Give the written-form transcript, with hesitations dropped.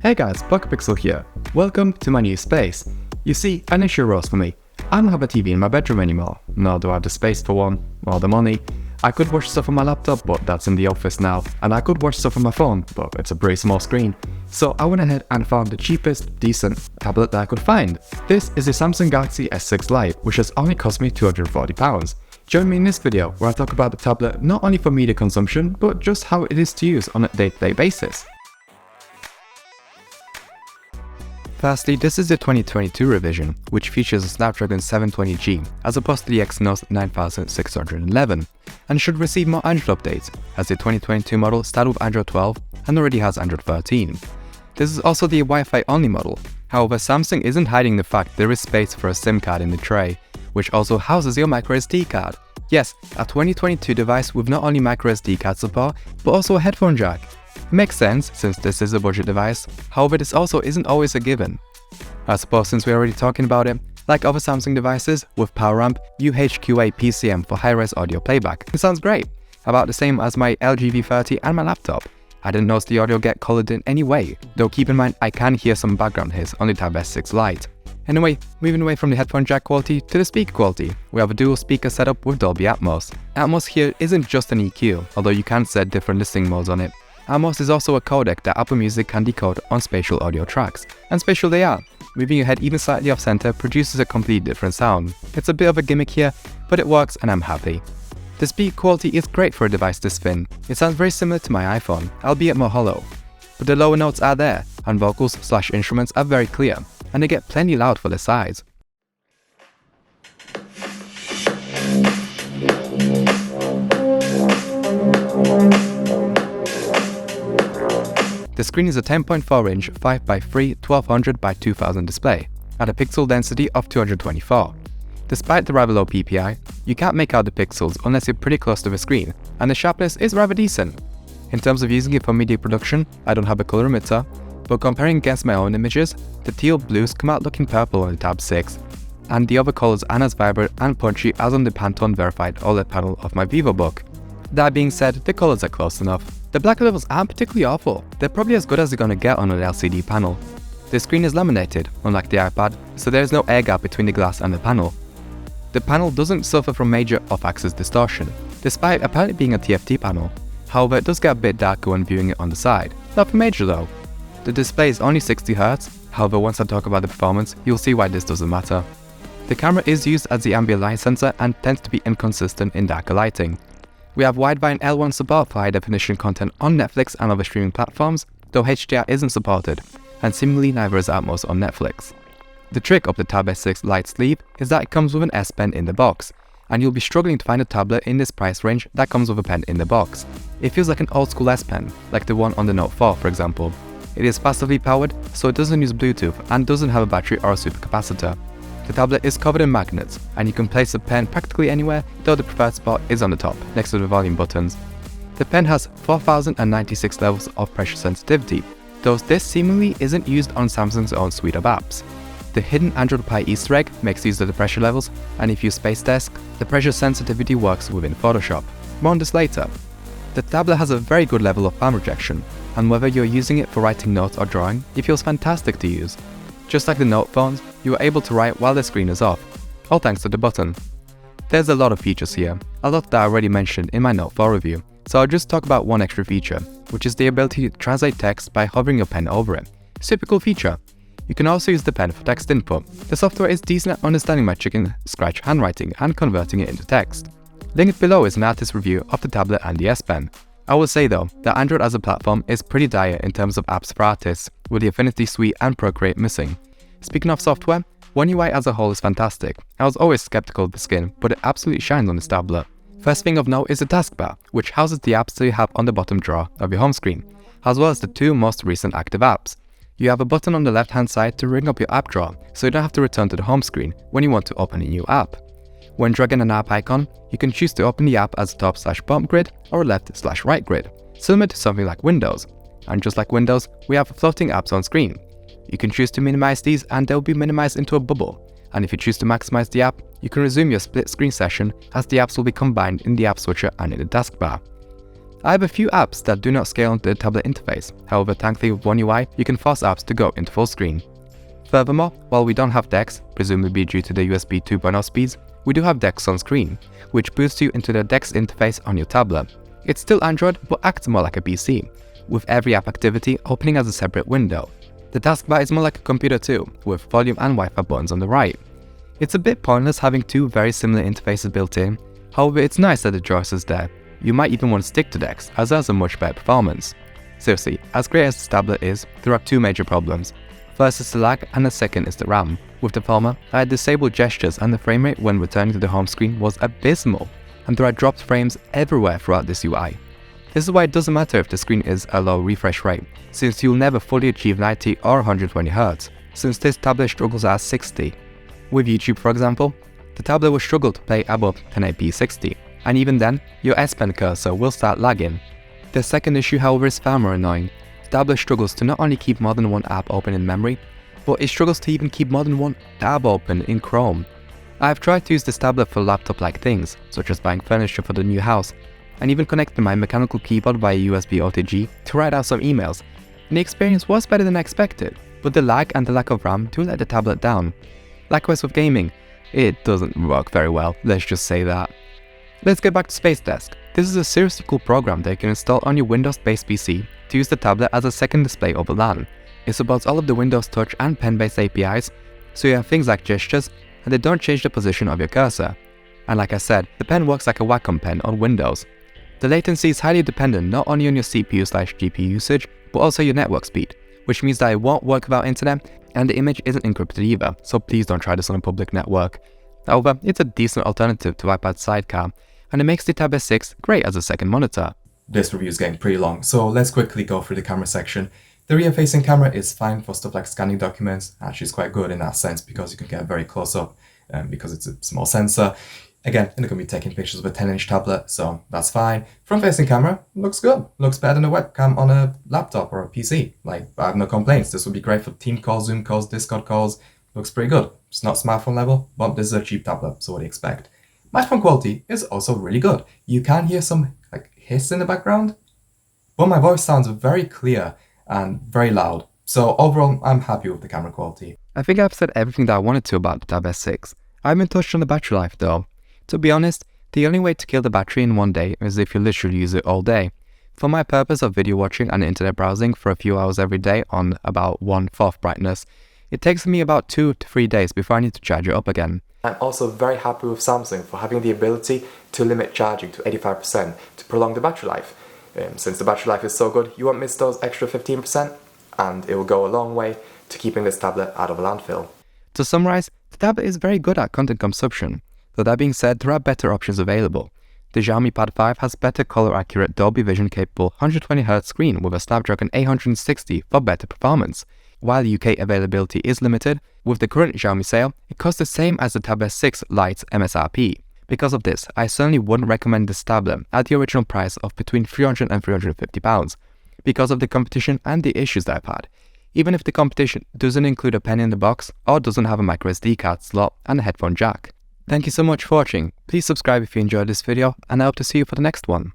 Hey guys, Pixel here. Welcome to my new space. You see, an issue arose for me. I don't have a TV in my bedroom anymore, nor do I have the space for one, or the money. I could watch stuff on my laptop, but that's in the office now, and I could watch stuff on my phone, but it's a pretty small screen. So I went ahead and found the cheapest, decent tablet that I could find. This is the Samsung Galaxy S6 Lite, which has only cost me £240. Join me in this video where I talk about the tablet not only for media consumption, but just how it is to use on a day-to-day basis. Firstly, this is the 2022 revision, which features a Snapdragon 720G as opposed to the Exynos 9611, and should receive more Android updates, as the 2022 model started with Android 12 and already has Android 13. This is also the Wi-Fi only model. However, Samsung isn't hiding the fact there is space for a SIM card in the tray, which also houses your microSD card. Yes, a 2022 device with not only microSD card support, but also a headphone jack. Makes sense since this is a budget device, however this also isn't always a given. I suppose since we're already talking about it, like other Samsung devices with power amp, UHQA PCM for high-res audio playback. It sounds great, about the same as my LG V30 and my laptop. I didn't notice the audio get colored in any way, though keep in mind I can hear some background hiss on the Tab S6 Lite. Anyway, moving away from the headphone jack quality to the speaker quality, we have a dual speaker setup with Dolby Atmos. Atmos here isn't just an EQ, although you can set different listening modes on it. Atmos is also a codec that Apple Music can decode on spatial audio tracks, and spatial they are. Moving your head even slightly off center produces a completely different sound. It's a bit of a gimmick here, but it works and I'm happy. The speaker quality is great for a device this thin. It sounds very similar to my iPhone, albeit more hollow. But the lower notes are there, and vocals/instruments are very clear, and they get plenty loud for their size. The screen is a 10.4-inch 5x3 1200 by 2000 display, at a pixel density of 224. Despite the rather low PPI, you can't make out the pixels unless you're pretty close to the screen, and the sharpness is rather decent. In terms of using it for media production, I don't have a colorimeter, but comparing against my own images, the teal blues come out looking purple on the Tab 6, and the other colors aren't as vibrant and punchy as on the Pantone verified OLED panel of my VivoBook. That being said, the colors are close enough. The black levels aren't particularly awful, they're probably as good as they're gonna get on an LCD panel. The screen is laminated, unlike the iPad, so there is no air gap between the glass and the panel. The panel doesn't suffer from major off-axis distortion, despite apparently being a TFT panel. However, it does get a bit darker when viewing it on the side. Nothing major though. The display is only 60Hz, however once I talk about the performance, you'll see why this doesn't matter. The camera is used as the ambient light sensor and tends to be inconsistent in darker lighting. We have wideband L1 support for high-definition content on Netflix and other streaming platforms, though HDR isn't supported, and similarly neither is Atmos on Netflix. The trick of the Tab S6 Lite sleeve is that it comes with an S Pen in the box, and you'll be struggling to find a tablet in this price range that comes with a pen in the box. It feels like an old school S Pen, like the one on the Note 4 for example. It is passively powered, so it doesn't use Bluetooth and doesn't have a battery or a supercapacitor. The tablet is covered in magnets, and you can place the pen practically anywhere, though the preferred spot is on the top, next to the volume buttons. The pen has 4096 levels of pressure sensitivity, though this seemingly isn't used on Samsung's own suite of apps. The hidden Android Pie Easter egg makes use of the pressure levels, and if you Space Desk, the pressure sensitivity works within Photoshop. More on this later. The tablet has a very good level of palm rejection, and whether you're using it for writing notes or drawing, it feels fantastic to use. Just like the Note phones, you are able to write while the screen is off, all thanks to the button. There's a lot of features here, a lot that I already mentioned in my Note 4 review, so I'll just talk about one extra feature, which is the ability to translate text by hovering your pen over it. Super cool feature. You can also use the pen for text input. The software is decent at understanding my chicken scratch handwriting and converting it into text. Linked below is an artist review of the tablet and the S Pen. I will say though, that Android as a platform is pretty dire in terms of apps for artists, with the Affinity Suite and Procreate missing. Speaking of software, One UI as a whole is fantastic. I was always skeptical of the skin, but it absolutely shines on this tablet. First thing of note is the taskbar, which houses the apps that you have on the bottom drawer of your home screen, as well as the two most recent active apps. You have a button on the left hand side to ring up your app drawer, so you don't have to return to the home screen when you want to open a new app. When dragging an app icon, you can choose to open the app as a top/bottom grid or a left/right grid, similar to something like Windows. And just like Windows, we have floating apps on screen. You can choose to minimize these and they'll be minimized into a bubble. And if you choose to maximize the app, you can resume your split screen session as the apps will be combined in the app switcher and in the taskbar. I have a few apps that do not scale onto the tablet interface, however thankfully with One UI you can force apps to go into full screen. Furthermore, while we don't have DeX, presumably due to the USB 2.0 speeds, we do have DeX on screen, which boosts you into the DeX interface on your tablet. It's still Android but acts more like a PC, with every app activity opening as a separate window. The taskbar is more like a computer too, with volume and Wi-Fi buttons on the right. It's a bit pointless having two very similar interfaces built in, however it's nice that the choice is there. You might even want to stick to DeX, as it has a much better performance. Seriously, as great as this tablet is, there are two major problems. First is the lag and the second is the RAM. With the former, I had disabled gestures and the frame rate when returning to the home screen was abysmal, and there are dropped frames everywhere throughout this UI. This is why it doesn't matter if the screen is a low refresh rate, since you'll never fully achieve 90 or 120Hz, since this tablet struggles at 60. With YouTube for example, the tablet will struggle to play above 1080p 60, and even then, your S Pen cursor will start lagging. The second issue however is far more annoying. The tablet struggles to not only keep more than one app open in memory, but it struggles to even keep more than one tab open in Chrome. I have tried to use this tablet for laptop-like things, such as buying furniture for the new house, and even connecting my mechanical keyboard via USB OTG to write out some emails, and the experience was better than I expected, but the lag and the lack of RAM do let the tablet down. Likewise with gaming, it doesn't work very well, let's just say that. Let's get back to Space Desk. This is a seriously cool program that you can install on your Windows-based PC to use the tablet as a second display over LAN. It supports all of the Windows Touch and pen-based APIs, so you have things like gestures, and they don't change the position of your cursor. And like I said, the pen works like a Wacom pen on Windows. The latency is highly dependent not only on your CPU/GPU usage, but also your network speed, which means that it won't work without internet, and the image isn't encrypted either, so please don't try this on a public network. However, it's a decent alternative to iPad Sidecar, and it makes the Tab S6 great as a second monitor. This review is getting pretty long, so let's quickly go through the camera section. The rear-facing camera is fine for stuff like scanning documents. Actually, it's quite good in that sense because you can get very close up because it's a small sensor. Again, you're not going to be taking pictures of a 10-inch tablet, so that's fine. Front-facing camera looks good. Looks better than a webcam on a laptop or a PC. Like, I have no complaints. This would be great for team calls, Zoom calls, Discord calls. Looks pretty good. It's not smartphone level, but this is a cheap tablet, so what do you expect? Microphone quality is also really good. You can hear some hiss in the background, but my voice sounds very clear and very loud. So overall, I'm happy with the camera quality. I think I've said everything that I wanted to about the Tab S6. I haven't touched on the battery life though. To be honest, the only way to kill the battery in one day is if you literally use it all day. For my purpose of video watching and internet browsing for a few hours every day on about 1/4 brightness, it takes me about 2 to 3 days before I need to charge it up again. I'm also very happy with Samsung for having the ability to limit charging to 85% to prolong the battery life. Since the battery life is so good, you won't miss those extra 15%, and it will go a long way to keeping this tablet out of a landfill. To summarize, the tablet is very good at content consumption. Though that being said, there are better options available. The Xiaomi Pad 5 has better color-accurate Dolby Vision capable 120Hz screen with a Snapdragon 860 for better performance. While UK availability is limited, with the current Xiaomi sale, it costs the same as the Tab S6 Lite MSRP. Because of this, I certainly wouldn't recommend this tablet at the original price of between £300 and £350, because of the competition and the issues that I've had. Even if the competition doesn't include a pen in the box or doesn't have a microSD card slot and a headphone jack. Thank you so much for watching. Please subscribe if you enjoyed this video, and I hope to see you for the next one.